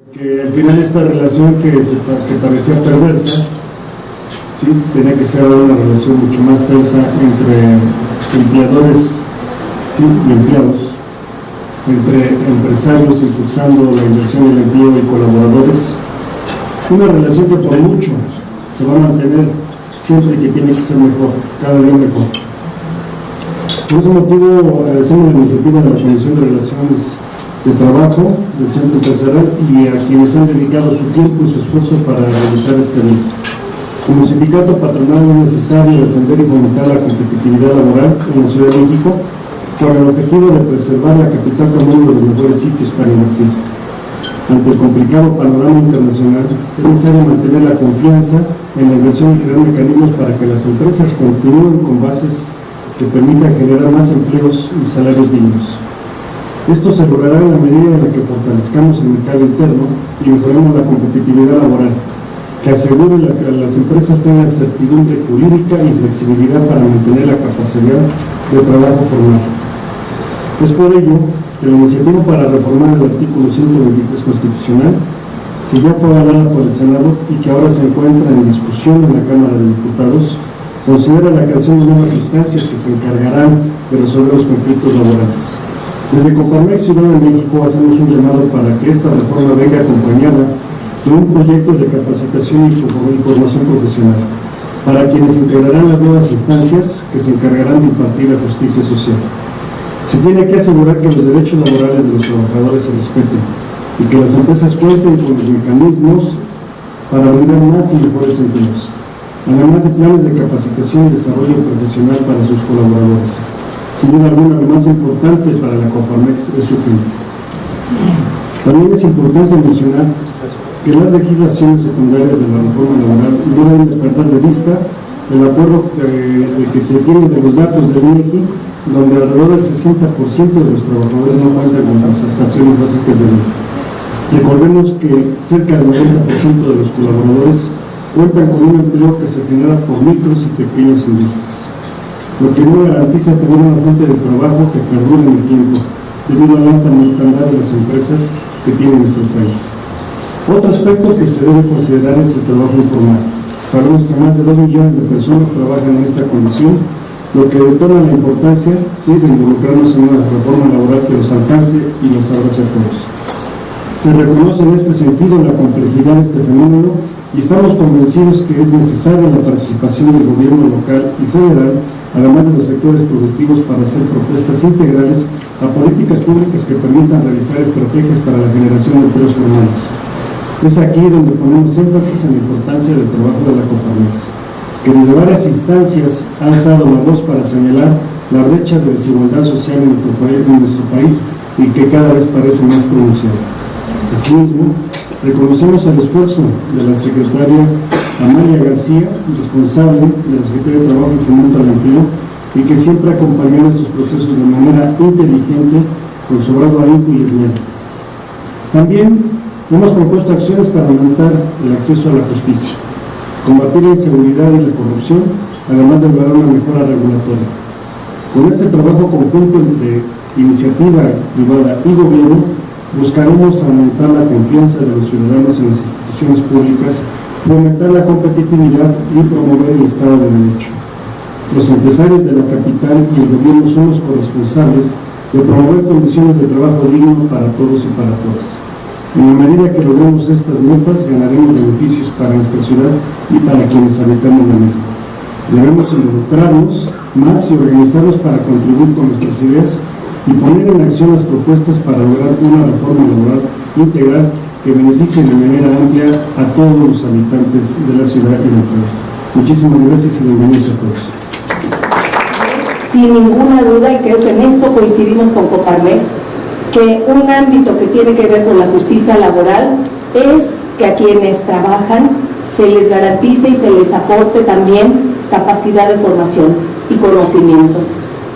Que al final esta relación que parecía perversa, ¿sí?, tenía que ser una relación mucho más tensa entre empleadores, ¿sí?, y empleados, entre empresarios impulsando la inversión y el empleo y colaboradores. Una relación que por mucho se va a mantener siempre, que tiene que ser mejor, cada día mejor. Por ese motivo agradecemos la iniciativa de la Comisión de Relaciones de Trabajo del Centro Empresarial y a quienes han dedicado su tiempo y su esfuerzo para realizar este evento. Como sindicato patronal es necesario defender y fomentar la competitividad laboral en la Ciudad de México con el objetivo de preservar la capital como uno de los mejores sitios para invertir. Ante el complicado panorama internacional, es necesario mantener la confianza en la inversión y crear mecanismos para que las empresas continúen con bases que permitan generar más empleos y salarios dignos. Esto se logrará en la medida en la que fortalezcamos el mercado interno y mejoremos la competitividad laboral, que asegure que las empresas tengan certidumbre jurídica y flexibilidad para mantener la capacidad de trabajo formal. Es por ello que la iniciativa para reformar el artículo 123 constitucional, que ya fue avalada por el Senado y que ahora se encuentra en discusión en la Cámara de Diputados, considera la creación de nuevas instancias que se encargarán de resolver los conflictos laborales. Desde Coparmex Ciudad de México hacemos un llamado para que esta reforma venga acompañada de un proyecto de capacitación y formación profesional para quienes integrarán las nuevas instancias que se encargarán de impartir la justicia social. Se tiene que asegurar que los derechos laborales de los trabajadores se respeten y que las empresas cuenten con los mecanismos para brindar más y mejores empleos, además de planes de capacitación y desarrollo profesional para sus colaboradores. Sin duda alguna, lo más importante para la Coparmex es su gente. También es importante mencionar que las legislaciones secundarias de la reforma laboral no deben de perder de vista el acuerdo que se tiene de los datos del INEGI, donde alrededor del 60% de los trabajadores no cuentan con las prestaciones básicas de vida. Recordemos que cerca del 90% de los colaboradores cuentan con un empleo que se genera por micros y pequeñas industrias, lo que no garantiza tener una fuente de trabajo que perdure en el tiempo, debido a la alta mortalidad de las empresas que tiene nuestro país. Otro aspecto que se debe considerar es el trabajo informal. Sabemos que más de 2 millones de personas trabajan en esta condición, lo que detona la importancia, ¿sí?, de involucrarnos en una reforma laboral que los alcance y los abrace a todos. Se reconoce en este sentido la complejidad de este fenómeno y estamos convencidos que es necesaria la participación del gobierno local y federal, además de los sectores productivos, para hacer propuestas integrales a políticas públicas que permitan realizar estrategias para la generación de empleos formales. Es aquí donde ponemos énfasis en la importancia del trabajo de la Coparmex, que desde varias instancias ha alzado la voz para señalar la brecha de desigualdad social en nuestro país y que cada vez parece más pronunciada. Asimismo, reconocemos el esfuerzo de la secretaria Amalia García, responsable de la Secretaría de Trabajo y Fomento al Empleo, y que siempre ha acompañado estos procesos de manera inteligente, con sobrado ahínco y esmero. También hemos propuesto acciones para aumentar el acceso a la justicia, combatir la inseguridad y la corrupción, además de lograr una mejora regulatoria. Con este trabajo conjunto entre iniciativa privada y gobierno, buscaremos aumentar la confianza de los ciudadanos en las instituciones públicas, fomentar la competitividad y promover el Estado de Derecho. Los empresarios de la capital y el gobierno son los corresponsables de promover condiciones de trabajo digno para todos y para todas. En la medida que logremos estas metas, ganaremos beneficios para nuestra ciudad y para quienes habitamos la misma. Debemos involucrarnos más y organizarnos para contribuir con nuestras ideas y poner en acción las propuestas para lograr una reforma laboral integral que beneficie de manera amplia a todos los habitantes de la ciudad y del país. Muchísimas gracias y bienvenidos a todos. Sin ninguna duda, y creo que en esto coincidimos con Coparmex, que un ámbito que tiene que ver con la justicia laboral es que a quienes trabajan se les garantice y se les aporte también capacidad de formación y conocimiento.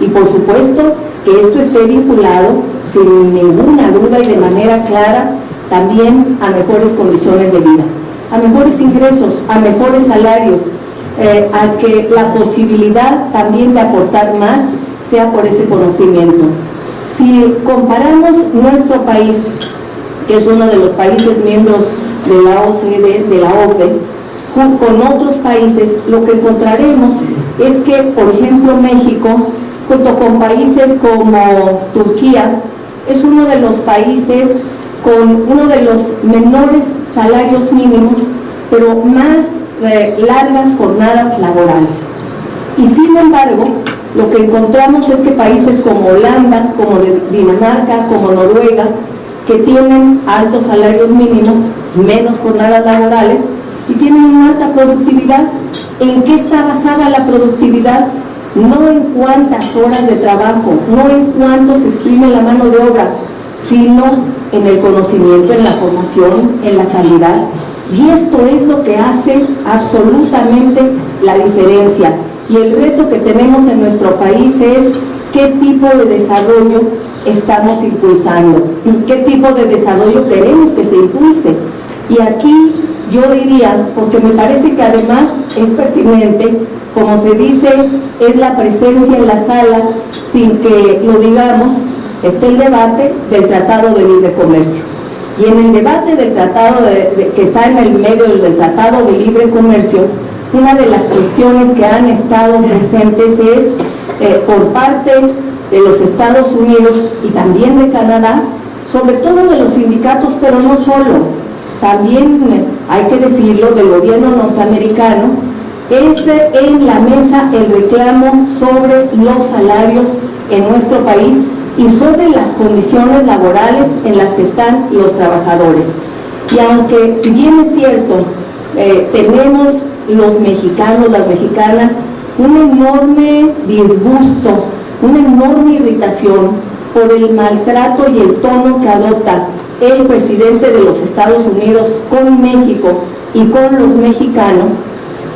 Y por supuesto que esto esté vinculado sin ninguna duda y de manera clara también a mejores condiciones de vida, a mejores ingresos, a mejores salarios, a que la posibilidad también de aportar más sea por ese conocimiento. Si comparamos nuestro país que es uno de los países miembros de la OCDE, de la OCDE, con otros países, lo que encontraremos es que, por ejemplo, México, junto con países como Turquía, es uno de los países con uno de los menores salarios mínimos, pero más largas jornadas laborales. Y sin embargo, lo que encontramos es que países como Holanda, como Dinamarca, como Noruega, que tienen altos salarios mínimos, menos jornadas laborales y tienen una alta productividad. ¿En qué está basada la productividad? No en cuántas horas de trabajo, no en cuánto se exprime la mano de obra, sino en el conocimiento, en la formación, en la calidad. Y esto es lo que hace absolutamente la diferencia. Y el reto que tenemos en nuestro país es qué tipo de desarrollo estamos impulsando, qué tipo de desarrollo queremos que se impulse. Y aquí yo diría, porque me parece que además es pertinente, como se dice, es la presencia en la sala, sin que lo digamos, está el debate del Tratado de Libre Comercio. Y en el debate del tratado que está en el medio del Tratado de Libre Comercio, una de las cuestiones que han estado presentes es por parte de los Estados Unidos y también de Canadá, sobre todo de los sindicatos, pero no solo, también hay que decirlo, del gobierno norteamericano, es en la mesa el reclamo sobre los salarios en nuestro país y sobre las condiciones laborales en las que están los trabajadores. Y aunque, si bien es cierto, tenemos los mexicanos, las mexicanas, un enorme disgusto, una enorme irritación por el maltrato y el tono que adopta el presidente de los Estados Unidos con México y con los mexicanos,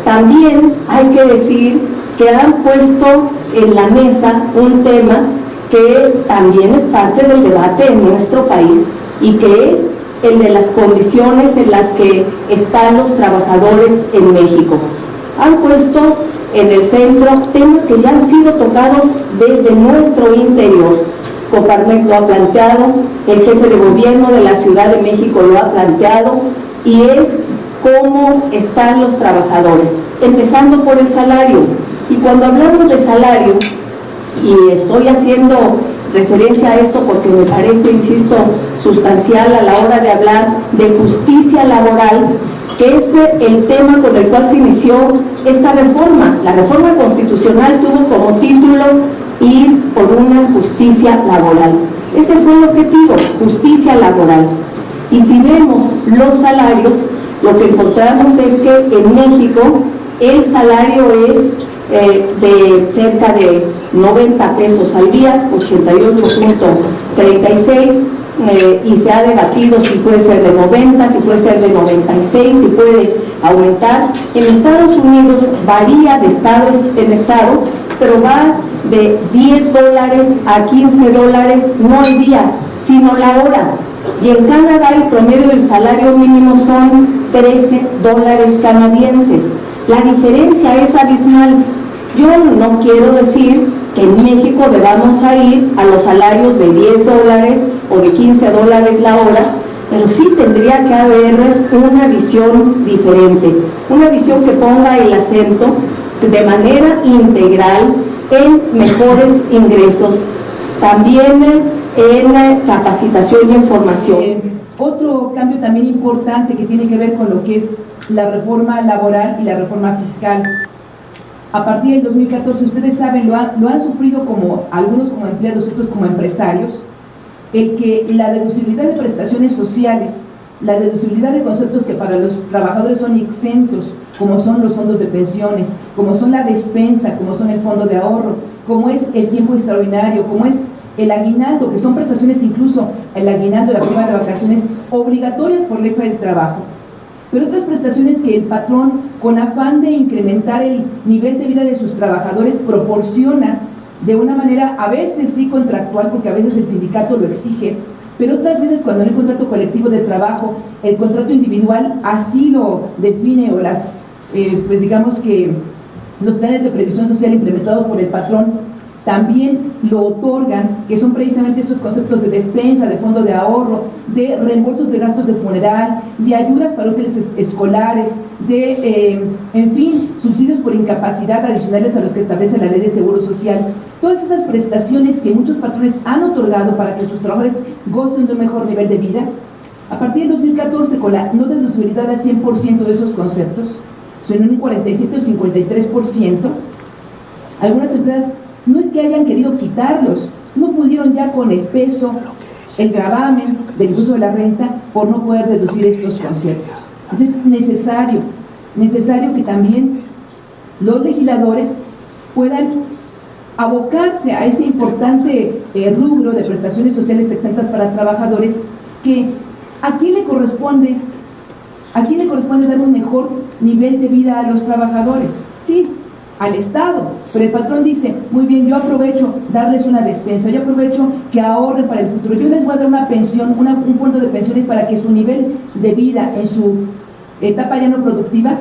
también hay que decir que han puesto en la mesa un tema que también es parte del debate en nuestro país y que es el de las condiciones en las que están los trabajadores en México. Han puesto en el centro temas que ya han sido tocados desde nuestro interior. Coparmex lo ha planteado, el jefe de gobierno de la Ciudad de México lo ha planteado, y es cómo están los trabajadores, empezando por el salario. Y cuando hablamos de salario, y estoy haciendo referencia a esto porque me parece, insisto, sustancial a la hora de hablar de justicia laboral, que es el tema con el cual se inició esta reforma. La reforma constitucional tuvo como título ir por una justicia laboral. Ese fue el objetivo, justicia laboral. Y si vemos los salarios, lo que encontramos es que en México el salario es de cerca de 90 pesos al día, 88.36, y se ha debatido si puede ser de 90, si puede ser de 96, si puede aumentar. En Estados Unidos varía de estado en estado, pero va de $10 a $15, no al día, sino la hora. Y en Canadá el promedio del salario mínimo son $13 canadienses. La diferencia es abismal. Yo no quiero decir que en México debamos a ir a los salarios de $10 o de $15 la hora, pero sí tendría que haber una visión diferente, una visión que ponga el acento de manera integral en mejores ingresos, también en capacitación y en formación. Otro cambio también importante que tiene que ver con lo que es la reforma laboral y la reforma fiscal. A partir del 2014, ustedes saben, lo han sufrido como algunos como empleados, otros como empresarios, el que la deducibilidad de prestaciones sociales, la deducibilidad de conceptos que para los trabajadores son exentos, como son los fondos de pensiones, como son la despensa, como son el fondo de ahorro, como es el tiempo extraordinario, como es el aguinaldo, que son prestaciones, incluso el aguinaldo, la prima de vacaciones, obligatorias por ley del trabajo. Pero otras prestaciones que el patrón, con afán de incrementar el nivel de vida de sus trabajadores, proporciona de una manera a veces sí contractual, porque a veces el sindicato lo exige, pero otras veces cuando no hay contrato colectivo de trabajo, el contrato individual así lo define, o las, pues digamos que los planes de previsión social implementados por el patrón también lo otorgan, que son precisamente esos conceptos de despensa, de fondo de ahorro, de reembolsos de gastos de funeral, de ayudas para útiles escolares, de, en fin, subsidios por incapacidad adicionales a los que establece la Ley de Seguro Social. Todas esas prestaciones que muchos patrones han otorgado para que sus trabajadores gocen de un mejor nivel de vida, a partir del 2014, con la no deducibilidad al 100% de esos conceptos, son en un 47 o 53%, algunas empresas no es que hayan querido quitarlos, no pudieron ya con el peso, el gravamen del uso de la renta por no poder deducir estos conceptos. Entonces es necesario que también los legisladores puedan abocarse a ese importante rubro de prestaciones sociales exentas para trabajadores, que ¿a quién le corresponde dar un mejor nivel de vida a los trabajadores? Sí, al Estado, pero el patrón dice, muy bien, yo aprovecho darles una despensa, yo aprovecho que ahorren para el futuro, yo les voy a dar una pensión, un fondo de pensiones para que su nivel de vida en su etapa ya no productiva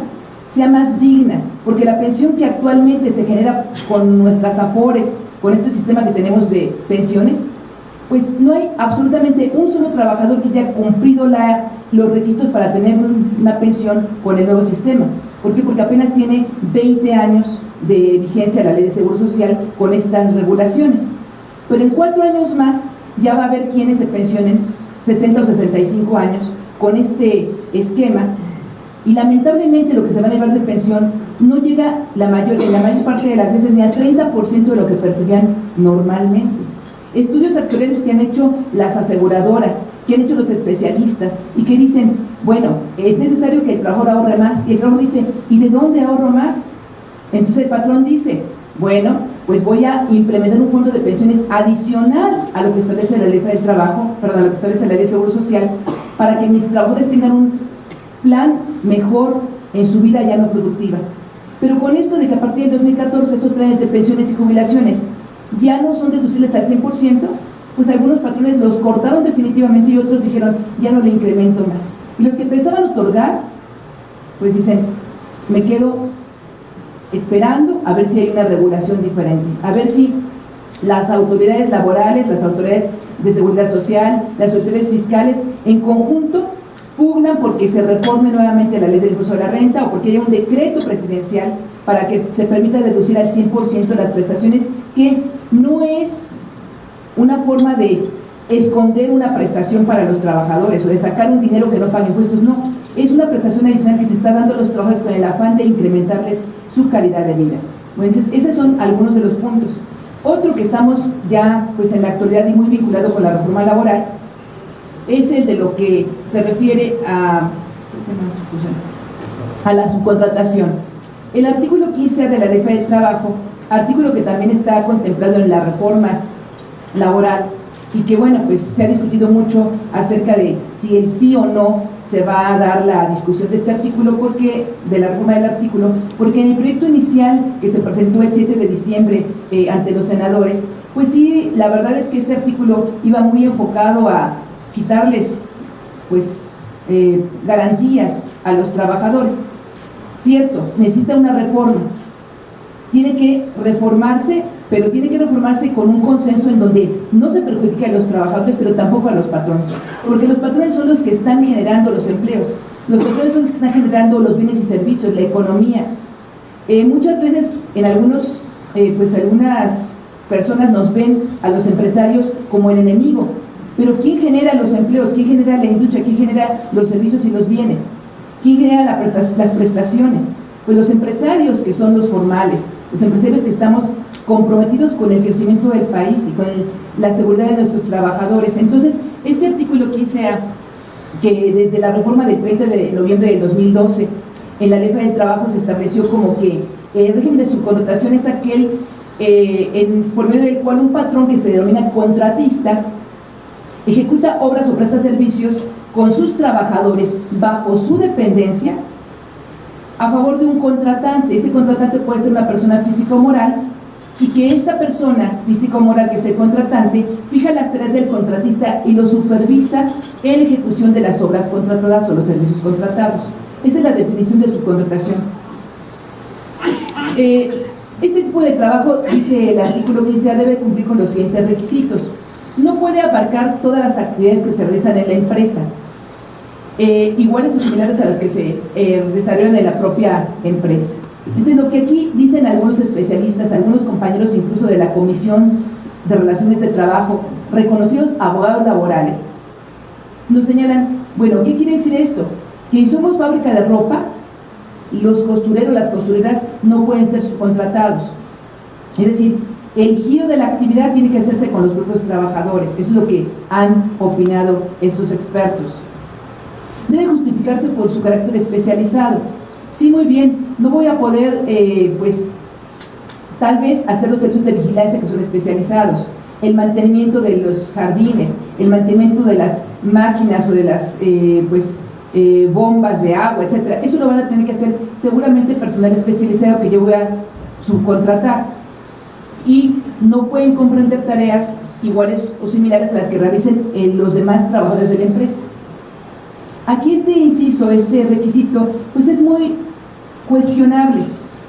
sea más digna, porque la pensión que actualmente se genera con nuestras afores, con este sistema que tenemos de pensiones, pues no hay absolutamente un solo trabajador que haya cumplido los requisitos para tener una pensión con el nuevo sistema. ¿Por qué? Porque apenas tiene 20 años de vigencia la Ley de Seguro Social con estas regulaciones. Pero en 4 años más ya va a haber quienes se pensionen 60 o 65 años con este esquema, y lamentablemente lo que se va a llevar de pensión no llega en la mayor parte de las veces ni al 30% de lo que percibían normalmente. Estudios actuariales que han hecho las aseguradoras, que han hecho los especialistas y que dicen, bueno, es necesario que el trabajador ahorre más, y el trabajador dice, ¿y de dónde ahorro más? Entonces el patrón dice, bueno, pues voy a implementar un fondo de pensiones adicional a lo que establece la Ley del Trabajo, perdón, a lo que establece la Ley de Seguro Social, para que mis trabajadores tengan un plan mejor en su vida ya no productiva. Pero con esto de que a partir del 2014 estos planes de pensiones y jubilaciones ya no son deducibles al 100%, pues algunos patrones los cortaron definitivamente y otros dijeron, ya no le incremento más. Y los que pensaban otorgar, pues dicen, me quedo esperando a ver si hay una regulación diferente, a ver si las autoridades laborales, las autoridades de seguridad social, las autoridades fiscales, en conjunto, pugnan porque se reforme nuevamente la Ley del Impuesto a la Renta, o porque haya un decreto presidencial para que se permita deducir al 100% las prestaciones, que no es una forma de esconder una prestación para los trabajadores o de sacar un dinero que no paga impuestos, no, es una prestación adicional que se está dando a los trabajadores con el afán de incrementarles su calidad de vida. Bueno, entonces, esos son algunos de los puntos. Otro que estamos ya pues en la actualidad y muy vinculado con la reforma laboral es el de lo que se refiere a la subcontratación. El artículo 15A de la Ley del Trabajo, artículo que también está contemplado en la reforma laboral y que, bueno, pues se ha discutido mucho acerca de si el sí o no se va a dar la discusión de este artículo, de la reforma del artículo, porque en el proyecto inicial que se presentó el 7 de diciembre ante los senadores, pues sí, la verdad es que este artículo iba muy enfocado a quitarles pues garantías a los trabajadores. Cierto, necesita una reforma, tiene que reformarse, pero tiene que reformarse con un consenso en donde no se perjudique a los trabajadores, pero tampoco a los patrones, porque los patrones son los que están generando los empleos, los patrones son los que están generando los bienes y servicios, la economía. Muchas veces en algunas personas nos ven a los empresarios como el enemigo, pero ¿quién genera los empleos? ¿Quién genera la industria? ¿Quién genera los servicios y los bienes? ¿Quién genera las prestaciones? Pues los empresarios, que son los formales, los empresarios que estamos comprometidos con el crecimiento del país y con la seguridad de nuestros trabajadores. Entonces, este artículo 15A, que desde la reforma del 30 de noviembre del 2012 en la Ley del Trabajo se estableció como que el régimen de subcontratación es aquel por medio del cual un patrón que se denomina contratista ejecuta obras o presta servicios con sus trabajadores bajo su dependencia a favor de un contratante. Ese contratante puede ser una persona física o moral, y que esta persona física o moral, que es el contratante, fija las tareas del contratista y lo supervisa en la ejecución de las obras contratadas o los servicios contratados. Esa es la definición de subcontratación. Este tipo equipo de trabajo, dice el artículo 15, debe cumplir con los siguientes requisitos. No puede abarcar todas las actividades que se realizan en la empresa, iguales o similares a las que se desarrollan en la propia empresa. Entonces, lo que aquí dicen algunos especialistas, algunos compañeros incluso de la Comisión de Relaciones de Trabajo, reconocidos abogados laborales, nos señalan, bueno, ¿qué quiere decir esto? Que si somos fábrica de ropa, los costureros, las costureras no pueden ser subcontratados. Es decir, el giro de la actividad tiene que hacerse con los propios trabajadores. Eso es lo que han opinado estos expertos. Debe justificarse por su carácter especializado. Sí, muy bien, no voy a poder, tal vez hacer los servicios de vigilancia que son especializados, el mantenimiento de los jardines, el mantenimiento de las máquinas o de las, bombas de agua, etcétera. Eso lo van a tener que hacer seguramente personal especializado que yo voy a subcontratar, y no pueden comprender tareas iguales o similares a las que realicen los demás trabajadores de la empresa. Aquí este inciso, este requisito, pues es muy cuestionable.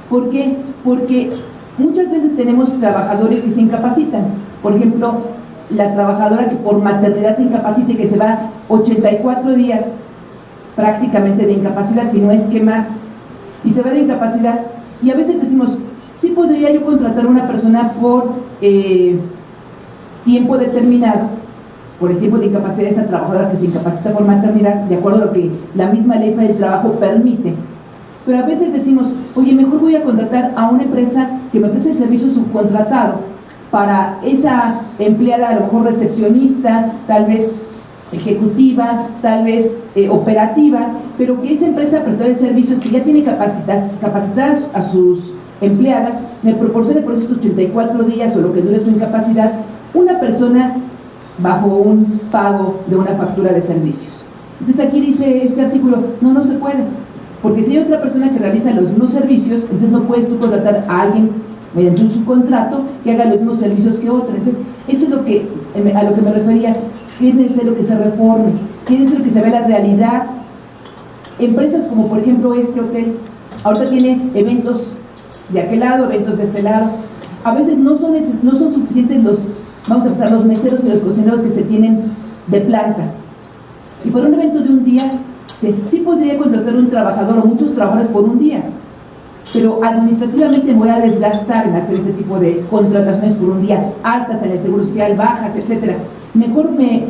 ¿Por qué? Porque muchas veces tenemos trabajadores que se incapacitan. Por ejemplo, la trabajadora que por maternidad se incapacita y que se va 84 días prácticamente de incapacidad, si no es que más, y se va de incapacidad, y a veces decimos, sí podría yo contratar a una persona por tiempo determinado, por el tiempo de incapacidad de esa trabajadora que se incapacita por maternidad, de acuerdo a lo que la misma ley del trabajo permite. Pero a veces decimos, oye, mejor voy a contratar a una empresa que me preste el servicio subcontratado para esa empleada, a lo mejor recepcionista, tal vez ejecutiva, tal vez operativa, pero que esa empresa prestadora de servicios que ya tiene capacitadas a sus empleadas, me proporcione por esos 84 días o lo que dure su incapacidad, una persona bajo un pago de una factura de servicios. Entonces aquí dice este artículo, no se puede, porque si hay otra persona que realiza los mismos servicios, entonces no puedes tú contratar a alguien mediante un subcontrato que haga los mismos servicios que otro. Entonces, esto es a lo que me refería, que es necesario que se reforme, que es necesario que se vea la realidad. Empresas como por ejemplo este hotel, ahorita tiene eventos de aquel lado, eventos de este lado, a veces no son suficientes los meseros y los cocineros que se tienen de planta, y por un evento de un día, sí podría contratar un trabajador o muchos trabajadores por un día, pero administrativamente me voy a desgastar en hacer este tipo de contrataciones por un día, altas en el seguro social, bajas, etcétera. Mejor me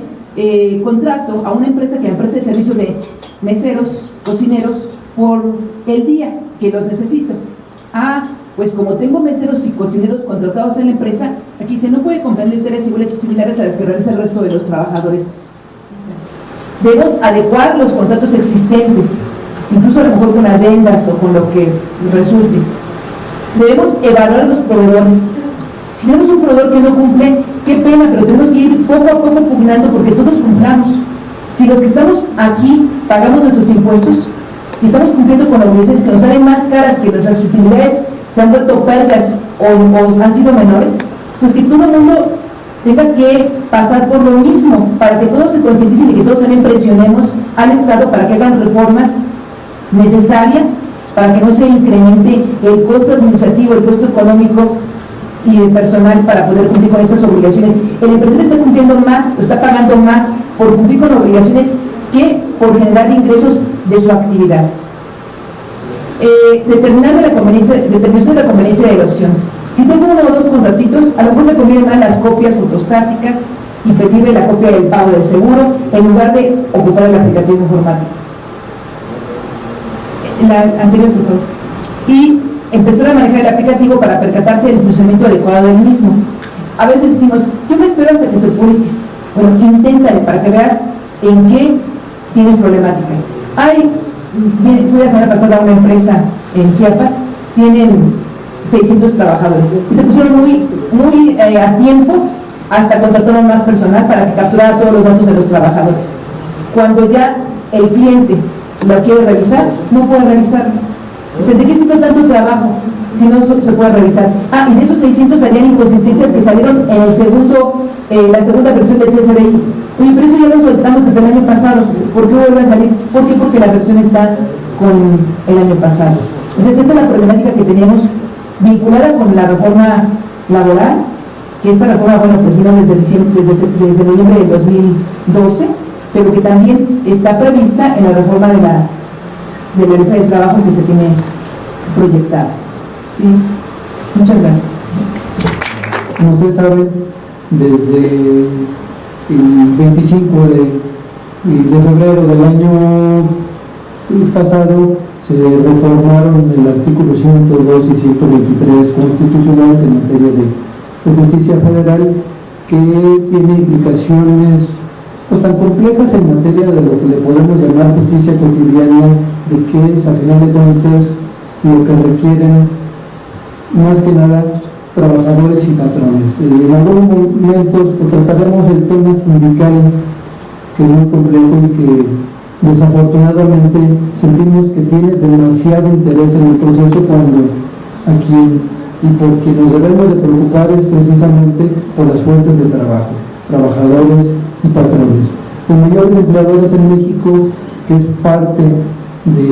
contrato a una empresa que me preste el servicio de meseros, cocineros, por el día que los necesito. Pues como tengo meseros y cocineros contratados en la empresa, aquí se no puede comprender tareas iguales o similares a las que realiza el resto de los trabajadores. Debemos adecuar los contratos existentes, incluso a lo mejor con adendas o con lo que resulte. Debemos evaluar los proveedores. Si tenemos un proveedor que no cumple, qué pena, pero tenemos que ir poco a poco pugnando porque todos cumplamos. Si los que estamos aquí pagamos nuestros impuestos y estamos cumpliendo con obligaciones que nos salen más caras, que nuestras utilidades se han vuelto pérdidas o han sido menores, pues que todo el mundo tenga que pasar por lo mismo, para que todos se concienticen y que todos también presionemos al Estado para que hagan reformas necesarias, para que no se incremente el costo administrativo, el costo económico y el personal para poder cumplir con estas obligaciones. El empresario está cumpliendo más, está pagando más por cumplir con obligaciones que por generar ingresos de su actividad. Determinación de la conveniencia de la opción. Si tengo uno o dos contratitos, a lo mejor me conviene más las copias fotostáticas y pedirle la copia del pago del seguro en lugar de ocupar el aplicativo informático. La anterior, por favor. Y empezar a manejar el aplicativo para percatarse del funcionamiento adecuado del mismo. A veces decimos, yo me espero hasta que se publique. Bueno, inténtale para que veas en qué tienes problemática. Fui la semana pasada a una empresa en Chiapas, tienen 600 trabajadores y se pusieron muy a tiempo hasta contrataron más personal para que capturara todos los datos de los trabajadores. Cuando ya el cliente lo quiere revisar, no puede revisarlo. ¿De qué sirve tanto trabajo si no se puede revisar? Y de esos 600 salían inconsistencias que salieron en la segunda versión del CFDI. Oye, pero eso ya lo soltamos desde el año pasado. ¿Por qué vuelve a salir? ¿Por qué? Porque la versión está con el año pasado. Entonces, esta es la problemática que teníamos vinculada con la reforma laboral, que esta reforma, bueno, pues vino desde noviembre del 2012, pero que también está prevista en la reforma de la ley del trabajo que se tiene proyectada. Sí, muchas gracias. Como ustedes saben, desde el 25 de febrero del año pasado se reformaron el artículo 102 y 123 constitucionales en materia de justicia federal, que tiene implicaciones pues tan complejas en materia de lo que le podemos llamar justicia cotidiana, de que es a final de cuentas lo que requieren más que nada trabajadores y patrones. En algunos momentos pues, trataremos el tema sindical, que es muy complejo y que desafortunadamente sentimos que tiene demasiado interés en el proceso, cuando aquí y por quien nos debemos de preocupar es precisamente por las fuentes de trabajo, trabajadores y patrones. Los mayores empleadores en México, que es parte de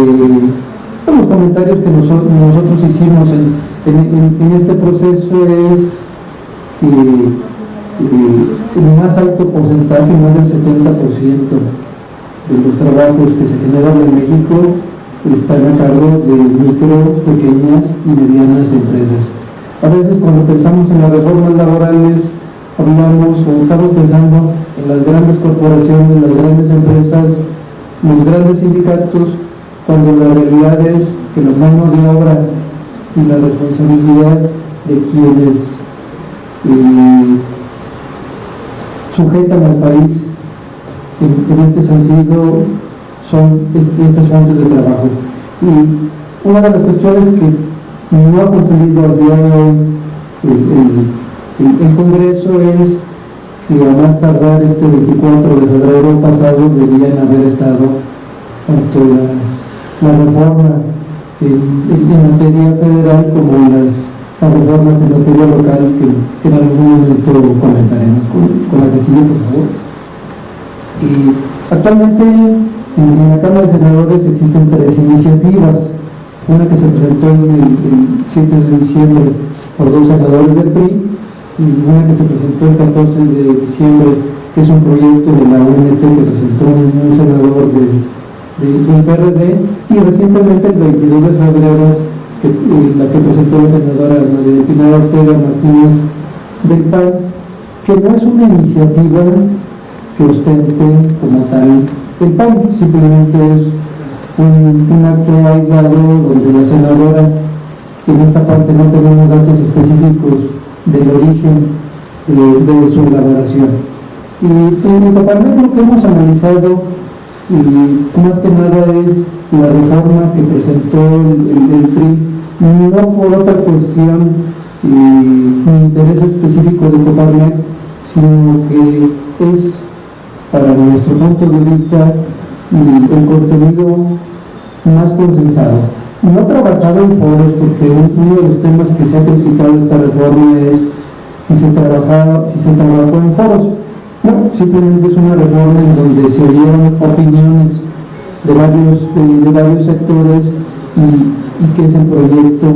los comentarios que nosotros hicimos en este proceso, es el más alto porcentaje, más del 70% de los trabajos que se generan en México están a cargo de micro, pequeñas y medianas empresas. A veces cuando pensamos en las reformas laborales hablamos o estamos pensando en las grandes corporaciones, las grandes empresas, los grandes sindicatos, cuando la realidad es que la mano de obra y la responsabilidad de quienes sujetan al país en este sentido son estas fuentes de trabajo. Y una de las cuestiones que no ha cumplido al día de hoy el Congreso es que a más tardar este 24 de febrero pasado debían haber estado tanto la reforma en materia federal como las reformas en materia local, que en algún momento comentaremos. Con la que sigue, por favor. Actualmente en la Cámara de Senadores existen 3 iniciativas, una que se presentó el 7 de diciembre por 2 senadores del PRI, y una que se presentó el 14 de diciembre, que es un proyecto de la UNT que presentó un senador del PRD, y recientemente el 22 de febrero la que presentó la senadora María Pinar Ortega Martínez del PAN, que no es una iniciativa que ostente como tal el PAN, simplemente es un acto aislado donde la senadora, en esta parte no tenemos datos específicos del origen de su elaboración. Y en Coparmex lo que hemos analizado más que nada es la reforma que presentó el PRI, no por otra cuestión ni interés específico de Coparmex, sino que es, para nuestro punto de vista, el contenido más consensado. No trabajado en foros, porque uno de los temas que se ha criticado esta reforma es si se trabajó en foros. No, simplemente es una reforma en donde se oyeron opiniones de varios sectores y que es el proyecto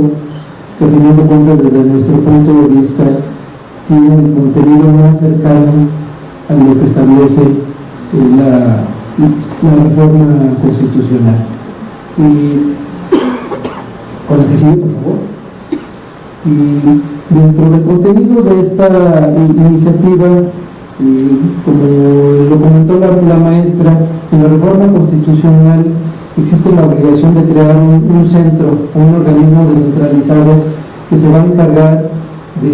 que, al final de cuentas, desde nuestro punto de vista, tiene el contenido más cercano a lo que establece la reforma constitucional. Y con la que sigue, por favor. Y dentro del contenido de esta iniciativa, como lo comentó la maestra, en la reforma constitucional existe la obligación de crear un centro, un organismo descentralizado que se va a encargar de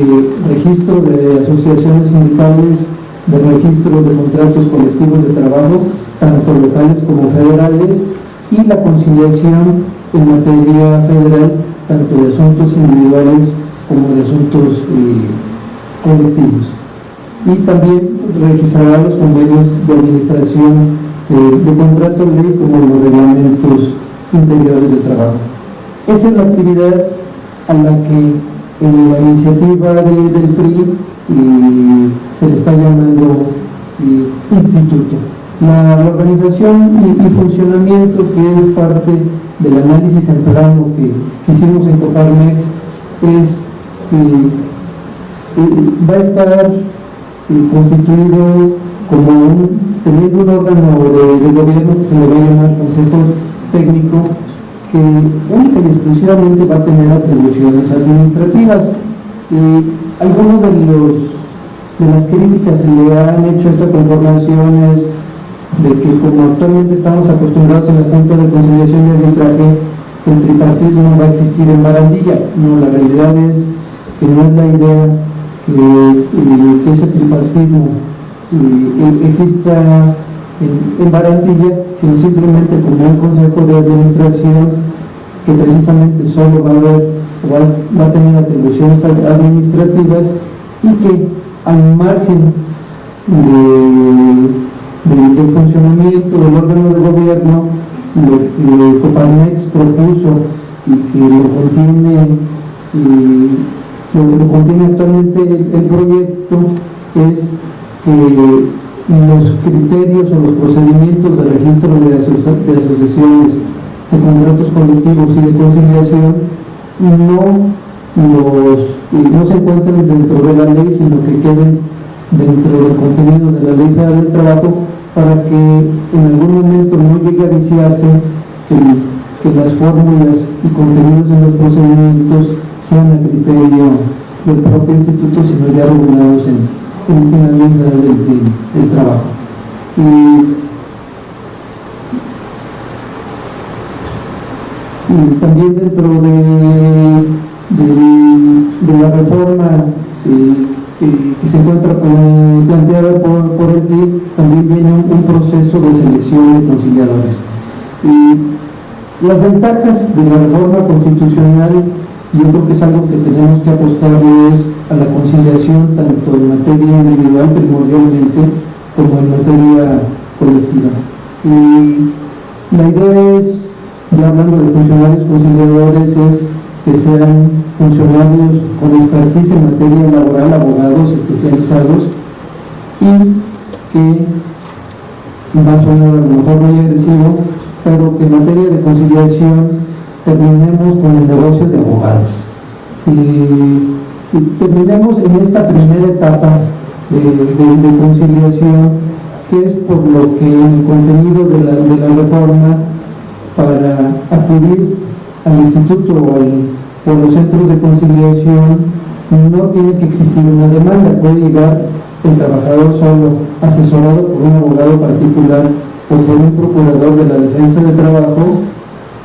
registro de asociaciones sindicales, de registro de contratos colectivos de trabajo, tanto locales como federales, y la conciliación en materia federal, tanto de asuntos individuales como de asuntos colectivos. Y también registrará los convenios de administración de contrato de ley como los reglamentos interiores de trabajo. Esa es la actividad a la que en la iniciativa del PRI se le está llamando instituto. La organización y funcionamiento, que es parte del análisis en plano que hicimos en Coparmex, es que va a estar constituido como teniendo un órgano de gobierno que se le va a llamar Consejo Técnico, que única y exclusivamente va a tener atribuciones administrativas. Algunos de las críticas se le han hecho a esta conformación es de que, como actualmente estamos acostumbrados en la Junta de Conciliación y Arbitraje, el tripartismo no va a existir en Barandilla. No, la realidad es que no es la idea que ese tripartismo exista en Barandilla, sino simplemente como un consejo de administración que precisamente solo va a tener atribuciones administrativas y que al margen del funcionamiento del órgano de gobierno, lo que Coparmex propuso y que lo contiene actualmente el proyecto es que los criterios o los procedimientos de registro de asociaciones, de contratos colectivos y de conciliación no se encuentren dentro de la ley, sino que queden dentro del contenido de la Ley Federal del Trabajo, para que en algún momento no llegue a viciarse que las fórmulas y contenidos de los procedimientos sean a criterio del propio instituto, sino ya regulados en la Ley Federal del Trabajo. Y también dentro de la reforma que se encuentra planteada por el PRI, también viene un proceso de selección de conciliadores. Las ventajas de la reforma constitucional, yo creo que es algo que tenemos que apostarle, es a la conciliación tanto en materia individual primordialmente como en materia colectiva. La idea es, ya hablando de funcionarios conciliadores, es que sean funcionarios con expertise en materia laboral, abogados especializados, y que va a sonar a lo mejor muy agresivo, pero que en materia de conciliación terminemos con el negocio de abogados y terminemos en esta primera etapa de conciliación, que es por lo que en el contenido de la reforma, para acudir al instituto o a los centros de conciliación, no tiene que existir una demanda. Puede llegar el trabajador solo, asesorado por un abogado particular o por un procurador de la defensa del trabajo,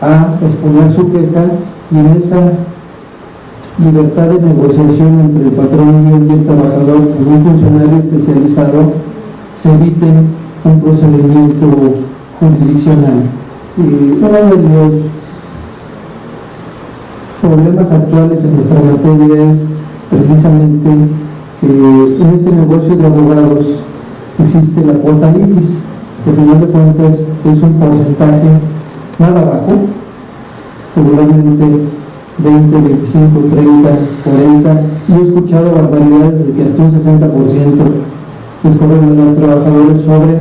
a exponer su queja, y en esa libertad de negociación entre el patrón y el trabajador con un funcionario especializado se evite un procedimiento jurisdiccional. Uno de los problemas actuales en nuestra materia es precisamente que en este negocio de abogados existe la cuota litis, que al final de cuentas es un porcentaje nada bajo, regularmente 20, 25, 30, 40, y he escuchado barbaridades de que hasta un 60% les cobran a los trabajadores sobre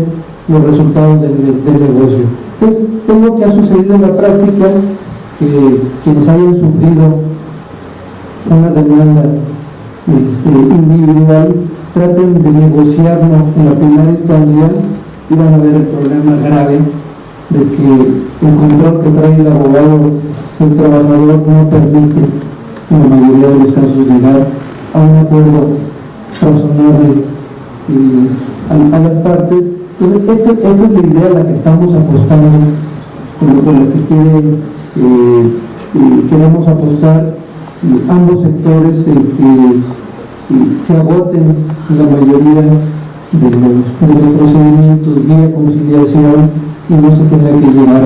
los resultados del negocio. Entonces, es lo que ha sucedido en la práctica, que quienes hayan sufrido una demanda individual traten de negociarlo en la primera instancia, y van a ver el problema grave de que el control que trae el abogado del trabajador no permite en la mayoría de los casos llegar a un acuerdo razonable a las partes. Entonces, esta es la idea a la que estamos apostando, con la que queremos apostar ambos sectores, que se agoten la mayoría de los procedimientos vía conciliación y no se tenga que llegar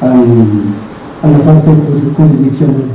a la parte jurisdiccional.